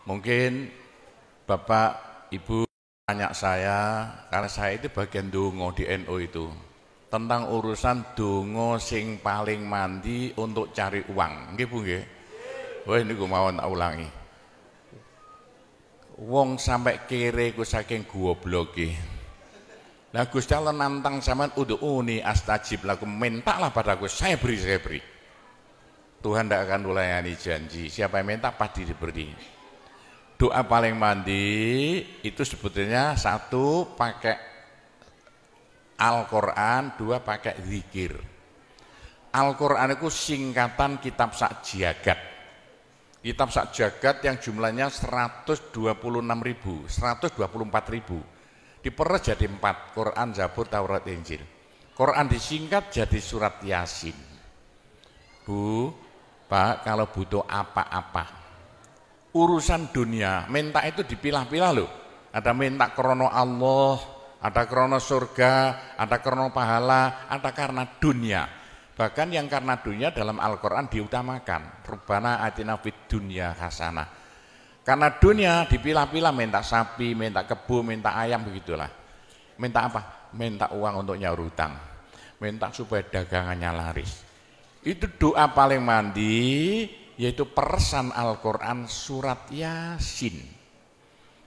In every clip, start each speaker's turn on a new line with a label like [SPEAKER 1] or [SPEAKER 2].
[SPEAKER 1] Mungkin Bapak, Ibu tanya saya, karena saya itu bagian dongo di NU itu, tentang urusan dongo sing paling mandi untuk cari uang. Nggih Bu nggih. Wah ini gue mau tak ulangi. Wong sampai kere ku saking gobloke. Lah Gusti Allah nantang sampean ud'uni astajib lakum, mintalah padaku, saya beri. Tuhan tidak akan melayani janji. Siapa yang minta pasti diberi. Doa paling mandi itu sebetulnya satu pakai Al-Quran, dua pakai zikir. Al-Quran itu singkatan kitab sak jagat. Kitab sak jagat yang jumlahnya 126.000, 124.000. Diperes jadi 4, Quran, Zabur, Taurat, Injil. Quran disingkat jadi surat Yasin. Bu, Pak, kalau butuh apa-apa, urusan dunia, minta itu dipilah-pilah loh. Ada minta krono Allah, ada krono surga, ada krono pahala, ada karena dunia. Bahkan yang karena dunia dalam Al-Quran diutamakan. Rabbana atina fid dunya hasanah. Karena dunia dipilah-pilah, minta sapi, minta kebo, minta ayam, begitulah. Minta apa? Minta uang untuk nyaur hutang. Minta supaya dagangannya laris. Itu doa paling mandi, yaitu peresan Al-Quran surat Yasin.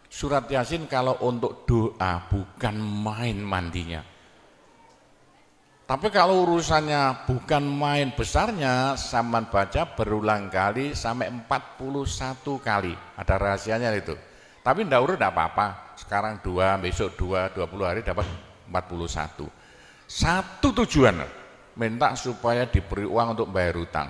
[SPEAKER 1] Surat Yasin kalau untuk doa bukan main mandinya. Tapi kalau urusannya bukan main besarnya, sampean baca berulang kali sampai 41 kali. Ada rahasianya itu. Tapi ndak urut ndak apa-apa. Sekarang 2, besok 2, 20 hari dapat 41. Satu tujuan, minta supaya diberi uang untuk bayar hutang.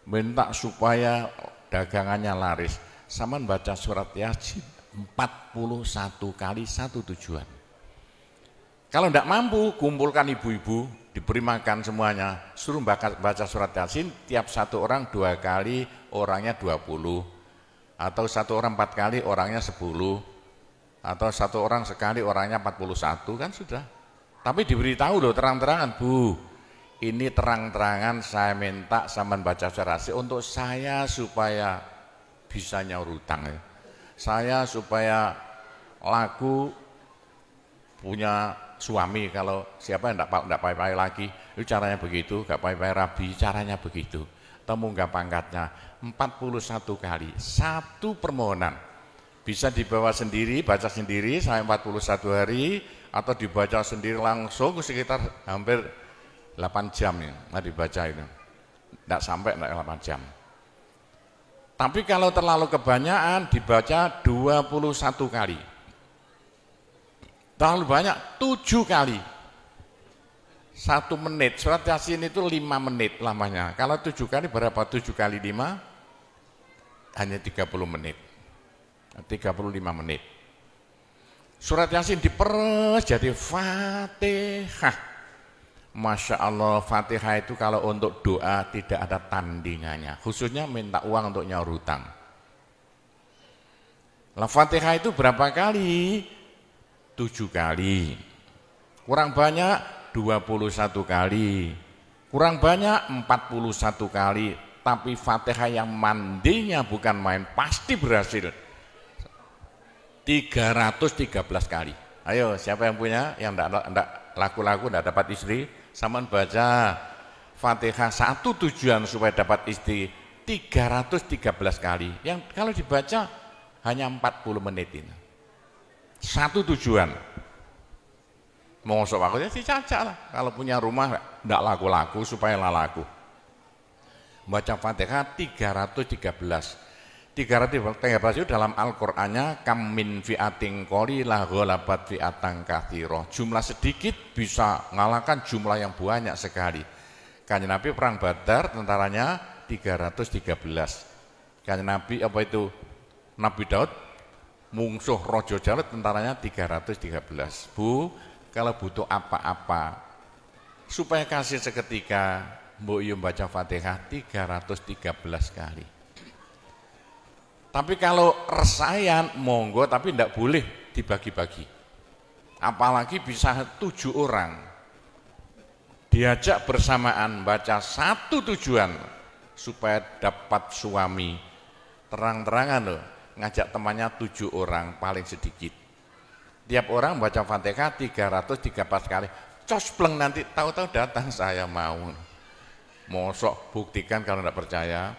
[SPEAKER 1] Minta supaya dagangannya laris. Sampean baca surat Yasin 41 kali, satu tujuan. Kalau tidak mampu, kumpulkan ibu-ibu, diberi makan semuanya, suruh baca surat Yasin, tiap satu orang 2 kali, orangnya 20, atau satu orang 4 kali, orangnya 10, atau satu orang sekali, orangnya 41, kan sudah. Tapi diberitahu loh terang-terangan, Bu, ini terang-terangan saya minta sampean baca surat Yasin untuk saya supaya bisa nyaur hutang ya. Saya supaya laku punya suami, kalau siapa yang enggak pai-pai lagi, itu caranya begitu, enggak pai-pai rabi, caranya begitu. Temunggah pangkatnya 41 kali, satu permohonan. Bisa dibawa sendiri, baca sendiri sampai 41 hari, atau dibaca sendiri langsung sekitar hampir 8 jam ya, nah dibaca itu. Enggak sampai 8 jam. Tapi kalau terlalu kebanyakan dibaca 21 kali. Terlalu banyak 7 kali. 1 menit. Surat Yasin itu 5 menit lamanya. Kalau 7 kali berapa? 7 kali 5 hanya 30 menit. 35 menit. Surat Yasin diperes jadi Fatihah. Masya Allah, Fatihah itu kalau untuk doa tidak ada tandingannya. Khususnya minta uang untuk nyaur hutang. Lah Fatihah itu berapa kali? 7 kali, kurang banyak 21 kali, kurang banyak 41 kali, tapi Fatihah yang mandinya bukan main, pasti berhasil 313 kali. Ayo siapa yang punya, yang enggak laku-laku, enggak dapat istri, sampean baca Fatihah, satu tujuan supaya dapat istri 313 kali, yang kalau dibaca hanya 40 menit ini. Satu tujuan. Mosok aku ya si caca lah. Kalau punya rumah enggak laku-laku supaya laku. Baca Fatihah 313. 313 itu dalam Al-Qur'annya kam min fi'atin qalilah ghalabat fi'atan katsirah. Jumlah sedikit bisa ngalahkan jumlah yang banyak sekali. Kanjeng Nabi perang Badar tentaranya 313. Kanjeng Nabi apa itu? Nabi Daud mungsuh Raja Jalut tentaranya 313. Bu, kalau butuh apa-apa supaya kasih seketika, mbok yo baca Fatihah 313 kali. Tapi kalau resayan monggo, tapi tidak boleh dibagi-bagi. Apalagi bisa 7 orang diajak bersamaan baca satu tujuan supaya dapat suami. Terang-terangan loh. ngajak temannya 7 orang paling sedikit. Tiap orang baca Fatihah 334 kali. Cospleng nanti tahu-tahu datang saya mau. Mosok buktikan kalau tidak percaya.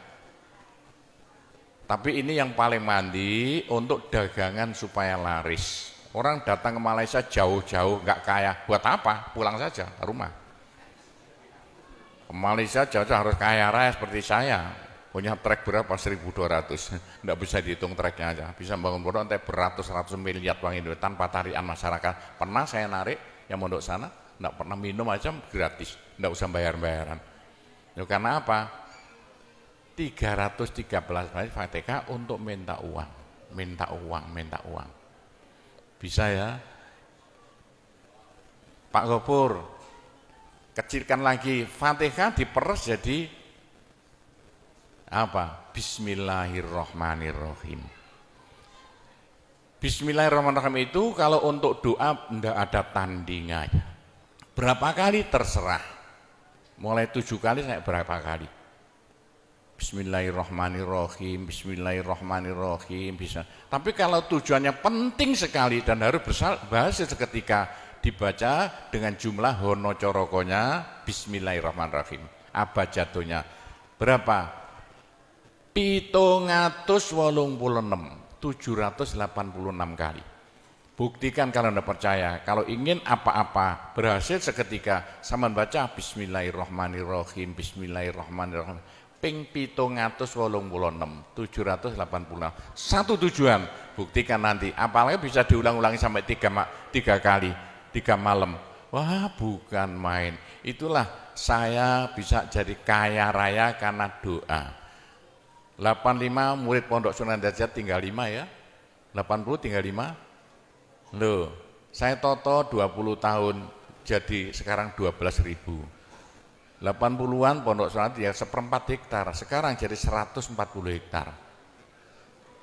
[SPEAKER 1] Tapi ini yang paling mandi untuk dagangan supaya laris. Orang datang ke Malaysia jauh-jauh nggak kaya, buat apa? Pulang saja ke rumah. Ke Malaysia jauh-jauh harus kaya raya seperti saya. Punya trek berapa? 1.200. Nggak bisa dihitung treknya aja. Bisa bangun pondok sampai beratus-ratus miliar uang Indonesia tanpa tarian masyarakat. Pernah saya narik yang mondok sana, nggak pernah minum aja gratis, nggak usah bayar-bayaran. Ya, karena apa? 313 kali Fatihah untuk minta uang, minta uang, minta uang. Bisa ya? Pak Gopur, kecilkan lagi, Fatihah diperes jadi apa? Bismillahirrahmanirrahim. Bismillahirrahmanirrahim itu kalau untuk doa tidak ada tandingannya. Berapa kali terserah. Mulai 7 kali sampai berapa kali. Bismillahirrahmanirrahim, Bismillahirrahmanirrahim bisa. Tapi kalau tujuannya penting sekali dan harus berhasil seketika dibaca dengan jumlah hono corokonya Bismillahirrahmanirrahim. Abjadnya berapa? 786 kali. Buktikan kalau Anda percaya. Kalau ingin apa-apa berhasil seketika, sama baca Bismillahirrahmanirrahim, Bismillahirrahmanirrahim. Ping 786. Satu tujuan, buktikan nanti. Apalagi bisa diulang-ulangi sampai 3 kali, 3 malam. Wah, bukan main. Itulah saya bisa jadi kaya raya karena doa. 85 murid Pondok Sunan Derajat tinggal 5 ya. 80 tinggal 5. Loh, saya toto 20 tahun jadi sekarang 12.000. 80-an Pondok Sunan ya 1/4 hektar, sekarang jadi 140 hektar.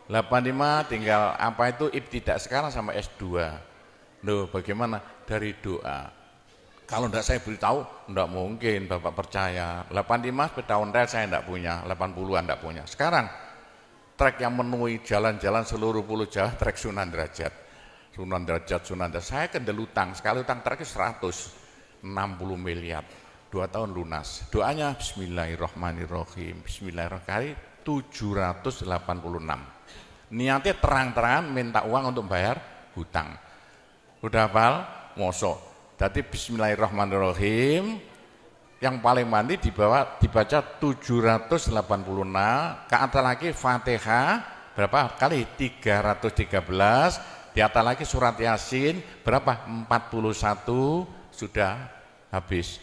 [SPEAKER 1] 85 tinggal apa itu ibtidak sekarang sama S2. Loh, bagaimana? Dari doa. Kalau enggak saya beritahu, enggak mungkin Bapak percaya. 85 sepeda ontel saya enggak punya, 80-an enggak punya. Sekarang trek yang memenuhi jalan-jalan seluruh Pulau Jawa trek Sunan Derajat. Sunan Derajat. Saya kendel utang, sekali utang trek 160 miliar. 2 tahun lunas. Doanya Bismillahirrahmanirrahim. Bismillahirrahmanirrahim 786. Niatnya terang-terangan minta uang untuk bayar hutang. Udah hafal? Mosok. Jadi Bismillahirrahmanirrahim yang paling mandi dibaca 786, ke atas lagi Fatihah berapa kali? 313, di atas lagi surat Yasin berapa? 41, sudah habis.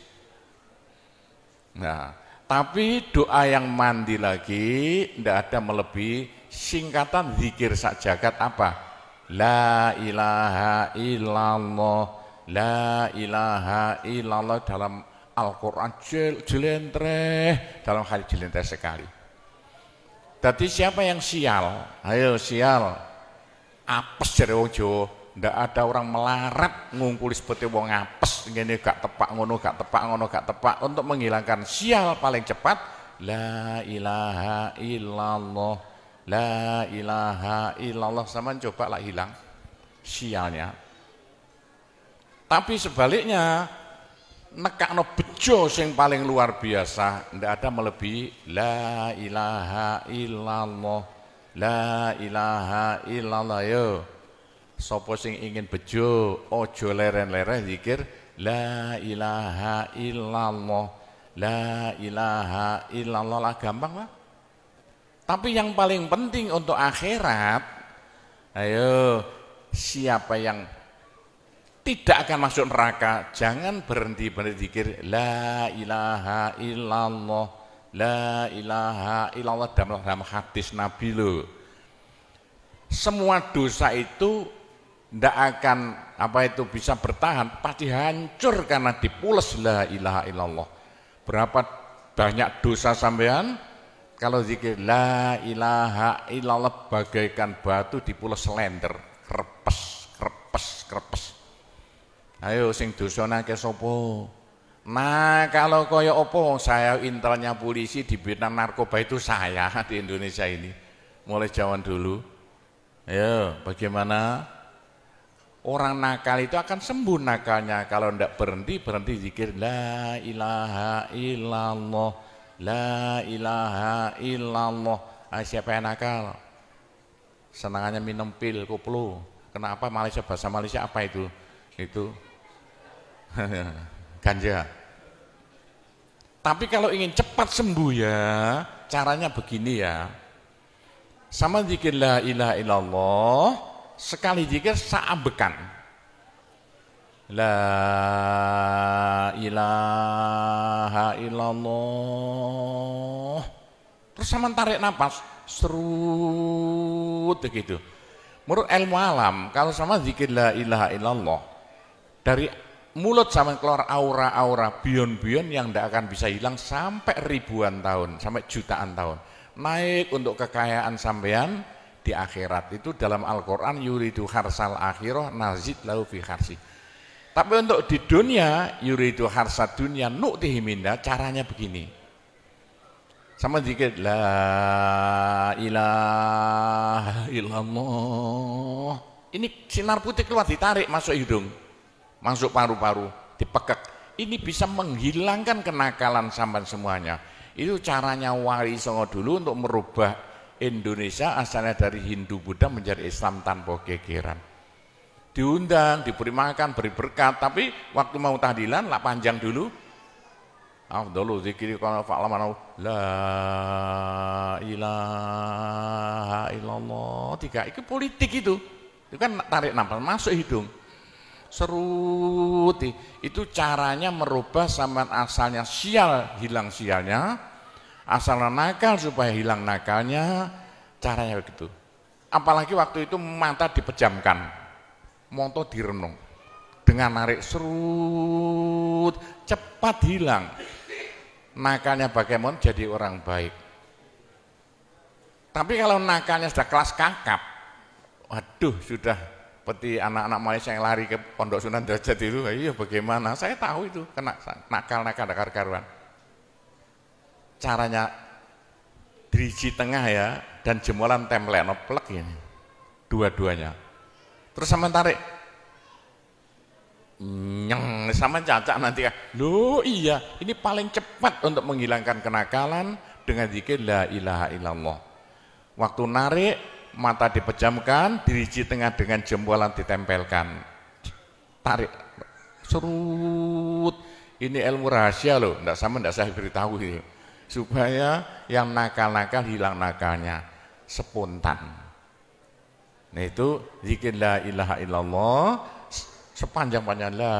[SPEAKER 1] Nah, tapi doa yang mandi lagi tidak ada melebihi singkatan zikir sak jagat apa? La ilaha illallah, la ilaha illallah dalam Al-Quran jelentreh, dalam hadis jelentreh sekali. Jadi siapa yang sial? Ayo sial. Apes dari wong Jawa. Ndak ada orang melarat ngungkuli seperti wong apes, ngene gak tepak ngono, gak tepak ngono, gak tepak. Untuk menghilangkan sial paling cepat la ilaha illallah, la ilaha illallah. Sama coba lah hilang sialnya. Tapi sebaliknya nekakno bejo sing paling luar biasa, ndak ada melebihi la ilaha illallah, la ilaha illallah. Yo sapa sing ingin bejo ojo leren-leren zikir la ilaha illallah, la ilaha illallah lah, gampang lah. Tapi yang paling penting untuk akhirat, ayo siapa yang tidak akan masuk neraka jangan berhenti berzikir la ilaha illallah, la ilaha illallah dalam hadis Nabi loh. Semua dosa itu tidak akan bisa bertahan, pasti hancur karena dipules la ilaha illallah. Berapa banyak dosa sampean kalau zikir la ilaha illallah bagaikan batu dipules slender, krepes. Ayo sing dosane akeh sapa? Nah, kalau kaya apa saya intelnya polisi di bidang narkoba itu saya di Indonesia ini mulai zaman dulu. Ayo, bagaimana? Orang nakal itu akan sembuh nakalnya kalau tidak berhenti zikir la ilaha illallah, la ilaha illallah. Siapa yang nakal? Senangannya minum pil, koplo. Kenapa Malaysia, bahasa Malaysia apa itu? Itu ganja. Tapi kalau ingin cepat sembuh ya, caranya begini ya. Sama zikir la ilaha illallah, sekali zikir saambekan. La ilaha illallah. Terus sama tarik napas, serut begitu. Menurut ilmu alam, kalau sama zikir la ilaha illallah, dari mulut sama keluar aura-aura bion-bion yang tidak akan bisa hilang sampai ribuan tahun, sampai jutaan tahun. Naik untuk kekayaan sampean di akhirat. Itu dalam Al-Quran, yuridu harsal akhirah nazid lahu fi harsi. Tapi untuk di dunia, yuridu harsad dunia nu'tihi minna, caranya begini. Sama zikir la ilaha illallah. Ini sinar putih keluar, ditarik masuk hidung, masuk paru-paru, dipekek. Ini bisa menghilangkan kenakalan sampean semuanya. Itu caranya Wali Songo dulu untuk merubah Indonesia asalnya dari Hindu Buddha menjadi Islam tanpa gegeran. Diundang, diberi makan, beri berkat, tapi waktu mau tahlilan lah panjang dulu. Afdhalu dzikri kana fa'laman la ilaha illallah. Tiga, itu politik itu. Itu kan tarik nafas masuk hidung. Serut, itu caranya merubah sampean asalnya sial, hilang sialnya, asalnya nakal supaya hilang nakalnya, caranya begitu. Apalagi waktu itu mata dipejamkan, moto direnung, dengan narik serut, cepat hilang nakalnya, bagaimana jadi orang baik. Tapi kalau nakalnya sudah kelas kakap, waduh, sudah seperti anak-anak Malaysia yang lari ke Pondok Sunan Derajat itu, iya bagaimana? Saya tahu itu kena nakal-nakal karuan. Caranya diriji tengah ya, dan jemulan templek noplek ini, dua-duanya. Terus sama tarik, nyeng, sama cacak nanti kan. Loh iya, ini paling cepat untuk menghilangkan kenakalan dengan zikir la ilaha illallah. Waktu narik, mata dipejamkan, diriji tengah dengan jempolan ditempelkan, tarik, serut. Ini ilmu rahasia loh, tidak saya beritahu ini, supaya yang nakal-nakal hilang nakalnya spontan. Nah itu zikir la ilaha illallah, sepanjang-panjang la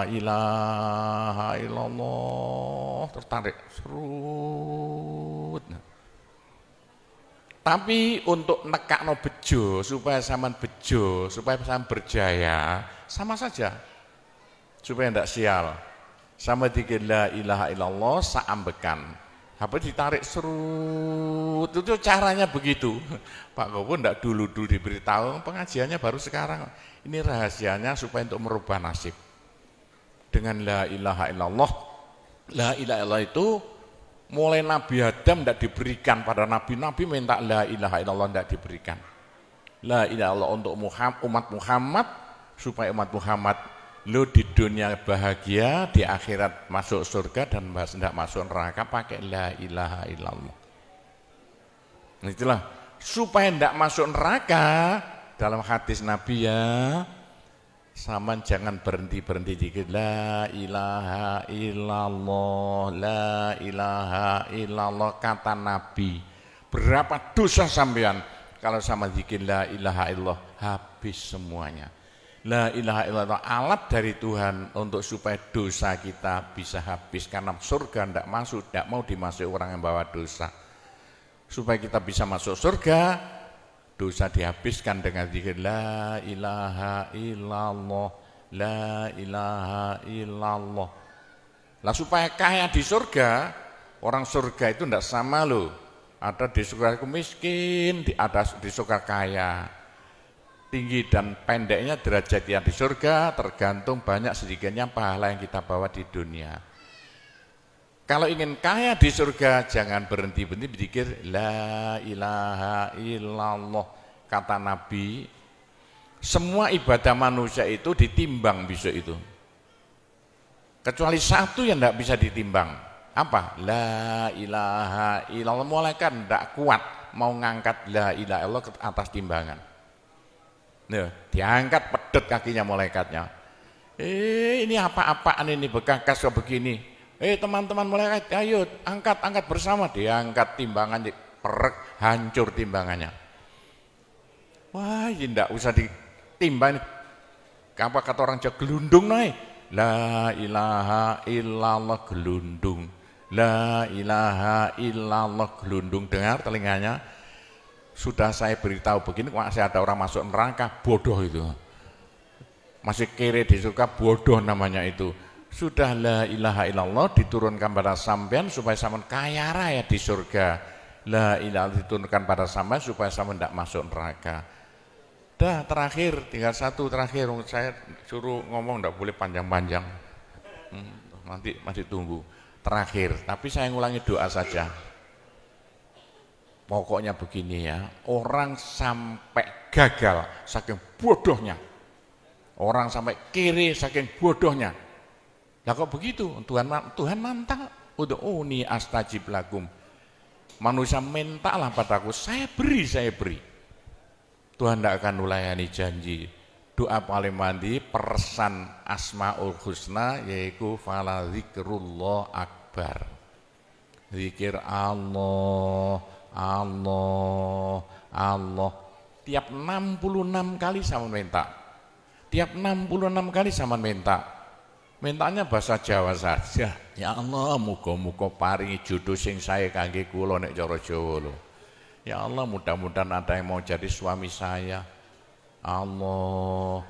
[SPEAKER 1] ilaha illallah, tertarik, serut. Tapi untuk nekakno bejo, supaya sampean bejo, supaya sampean berjaya, sama saja. Supaya tidak sial. Sama zikir la ilaha illallah saambekan. Apa ditarik serut, itu caranya begitu. Pak Gowo tidak dulu diberitahu, pengajiannya baru sekarang. Ini rahasianya supaya untuk merubah nasib. Dengan la ilaha illallah. La ilaha illallah itu mulai Nabi Adam tidak diberikan pada nabi-nabi, minta la ilaha illallah tidak diberikan. La ilaha illallah untuk umat Muhammad, supaya umat Muhammad lo di dunia bahagia, di akhirat masuk surga, dan tidak masuk neraka pakai la ilaha illallah. Itulah supaya tidak masuk neraka. Dalam hadis Nabi ya, sama jangan berhenti dikit, la ilaha illallah, la ilaha illallah, kata Nabi. Berapa dosa sampean kalau sama zikir la ilaha illallah, habis semuanya. La ilaha illallah alat dari Tuhan untuk supaya dosa kita bisa habis, karena surga tidak masuk, tidak mau dimasuki orang yang bawa dosa. Supaya kita bisa masuk surga, dosa dihabiskan dengan zikir la ilaha illallah, la ilaha illallah. Lah supaya kaya di surga, orang surga itu tidak sama loh. Ada di surga miskin, ada di surga kaya. Tinggi dan pendeknya derajat yang di surga tergantung banyak sedikitnya pahala yang kita bawa di dunia. Kalau ingin kaya di surga, jangan berhenti berzikir la ilaha illallah. kata Nabi, semua ibadah manusia itu ditimbang besok itu. Kecuali satu yang tidak bisa ditimbang. Apa? La ilaha illallah. Malaikat tidak kuat mau ngangkat la ilaha illallah ke atas timbangan. Nah, diangkat pedet kakinya malaikatnya. Ini apa-apaan ini bekas kok begini. Teman-teman malaikat, ayo angkat bersama. Diangkat timbangan, perek, hancur timbangannya. Wah, ini tidak usah ditimbang. Apa kata orang Jawa, gelundung naik. La ilaha illallah gelundung. La ilaha illallah gelundung. Dengar telinganya. Sudah saya beritahu begini, masih ada orang masuk neraka, bodoh itu. Masih kere di surga, bodoh namanya itu. Sudah la ilaha illallah diturunkan pada sampean supaya sampean kaya raya di surga. La ilaha diturunkan pada sampean supaya sampean tidak masuk neraka. Dah terakhir, tinggal satu terakhir. Saya suruh ngomong tidak boleh panjang-panjang. Nanti masih tunggu. Terakhir, tapi saya ngulangi doa saja. Pokoknya begini ya, orang sampai gagal saking bodohnya. Orang sampai kiri saking bodohnya. Lah kok begitu? Tuhan mantap. Ud'uni astajib lakum. Manusia mintalah padaku, saya beri. Tuhan tidak akan melayani janji. Doa paling mandi persan Asmaul Husna yaitu fala zikrullah akbar. Zikir Allah. Tiap 66 kali sama minta. Tiap 66 kali sama minta. Mintanya bahasa Jawa saja. Ya Allah, muga-muga paringi jodoh sing sae kangge kula nek cara Jawa lho. Ya Allah, mudah-mudahan ada yang mau jadi suami saya. Allah,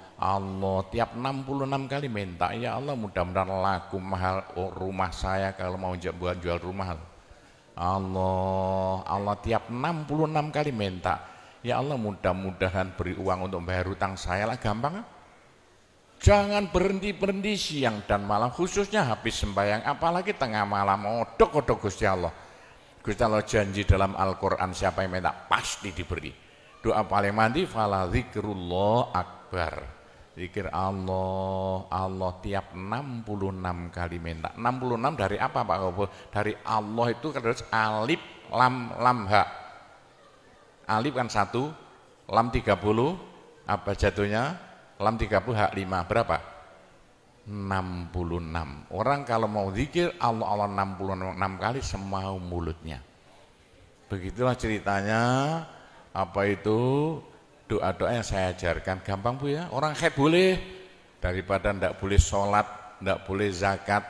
[SPEAKER 1] tiap 66 kali minta. Ya Allah, mudah-mudahan laku mahal rumah saya kalau mau jual rumah. Allah tiap 66 kali minta. Ya Allah, mudah-mudahan beri uang untuk bayar hutang saya lah, gampang. Jangan berhenti siang dan malam, khususnya habis sembahyang, apalagi tengah malam. Odok Gusti Allah. Gusti Allah janji dalam Al-Quran, siapa yang minta pasti diberi. Doa paling mandi fala zikrullah akbar. Zikir Allah tiap 66 kali minta. 66 dari apa Pak Kobo? Dari Allah itu terus alif lam ha. Alif kan 1, lam 30, apa jatuhnya? Lam 30 hak 5, berapa? 66. Orang kalau mau zikir Allah 66 kali semau mulutnya. Begitulah ceritanya. Apa itu? Doa-doa yang saya ajarkan gampang Bu ya. Orang haid boleh, daripada tidak boleh sholat, tidak boleh zakat.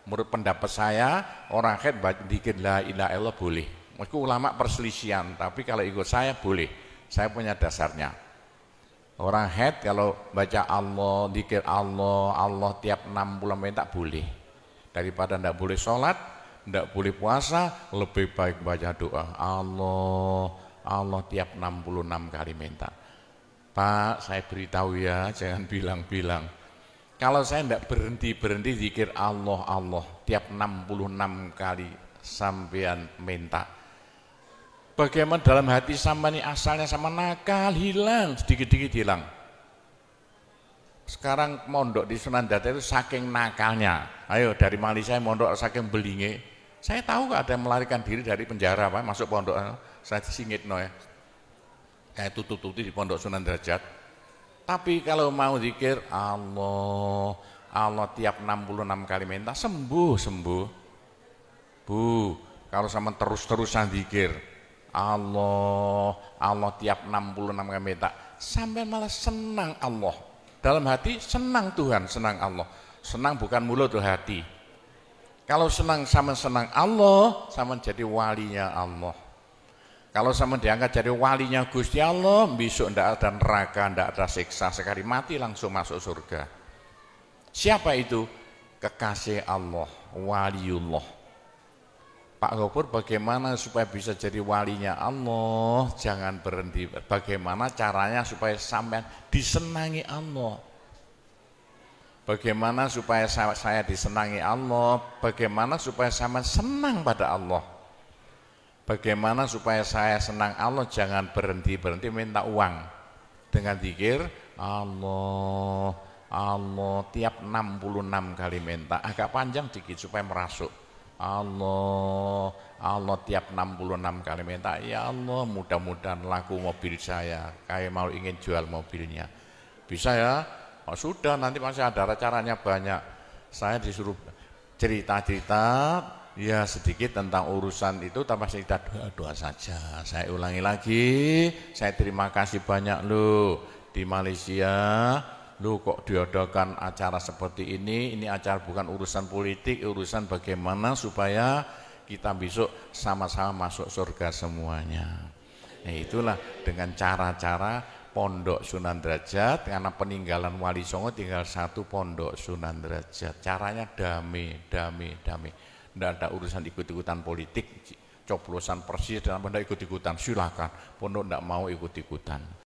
[SPEAKER 1] Menurut pendapat saya, orang haid dikit la ilaha illallah boleh. Meskipun ulama perselisihan, tapi kalau ikut saya boleh. Saya punya dasarnya. Orang haid kalau baca Allah, dikir Allah tiap 60 menit tak boleh. Daripada tidak boleh sholat, tidak boleh puasa, lebih baik baca doa Allah tiap 66 kali minta. Pak, saya beritahu ya, jangan bilang-bilang. Kalau saya tidak berhenti zikir Allah tiap 66 kali sampean minta. Bagaimana dalam hati sama ini asalnya sama nakal, hilang, sedikit-sedikit hilang. Sekarang mondok di Sunan Data itu saking nakalnya. Ayo dari Mali saya mondok saking belinge. Saya tahu gak ada yang melarikan diri dari penjara, Pak, masuk pondok. Saya disingit ya. Kayak tutup-tutup di pondok Sunan Derajat. Tapi kalau mau zikir Allah tiap 66 kali minta sembuh. Bu, kalau sama terus-terusan zikir Allah tiap 66 kali minta, sampai malah senang Allah. Dalam hati senang Tuhan, senang Allah. Senang bukan mulut tuh hati. Kalau senang sama senang Allah, sama jadi walinya Allah. Kalau sama diangkat jadi walinya Gusti Allah, besok ndak ada neraka, ndak ada siksa, sekali mati langsung masuk surga. Siapa itu? Kekasih Allah, waliullah. Pak Gopur, bagaimana supaya bisa jadi walinya Allah? Jangan berhenti. Bagaimana caranya supaya sampai disenangi Allah? Bagaimana supaya saya disenangi Allah? Bagaimana supaya sama senang pada Allah? Bagaimana supaya saya senang Allah, jangan berhenti-berhenti minta uang. Dengan zikir Allah, Allah tiap 66 kali minta, agak panjang dikit supaya merasuk. Allah, Allah tiap 66 kali minta, ya Allah mudah-mudahan laku mobil saya, kayak mau ingin jual mobilnya. Bisa ya? Oh, sudah, nanti masih ada caranya banyak. Saya disuruh cerita-cerita ya sedikit tentang urusan itu, tanpa cerita doa-doa saja. Saya ulangi lagi, saya terima kasih banyak loh di Malaysia. Loh kok diadakan acara seperti ini acara bukan urusan politik, urusan bagaimana supaya kita besok sama-sama masuk surga semuanya. Nah, itulah dengan cara-cara Pondok Sunan Derajat, karena peninggalan Wali Songo tinggal satu Pondok Sunan Derajat. Caranya damai. Tidak ada urusan ikut-ikutan politik, coblosan persis dan tidak ikut-ikutan, silakan. Pondok tidak mau ikut-ikutan.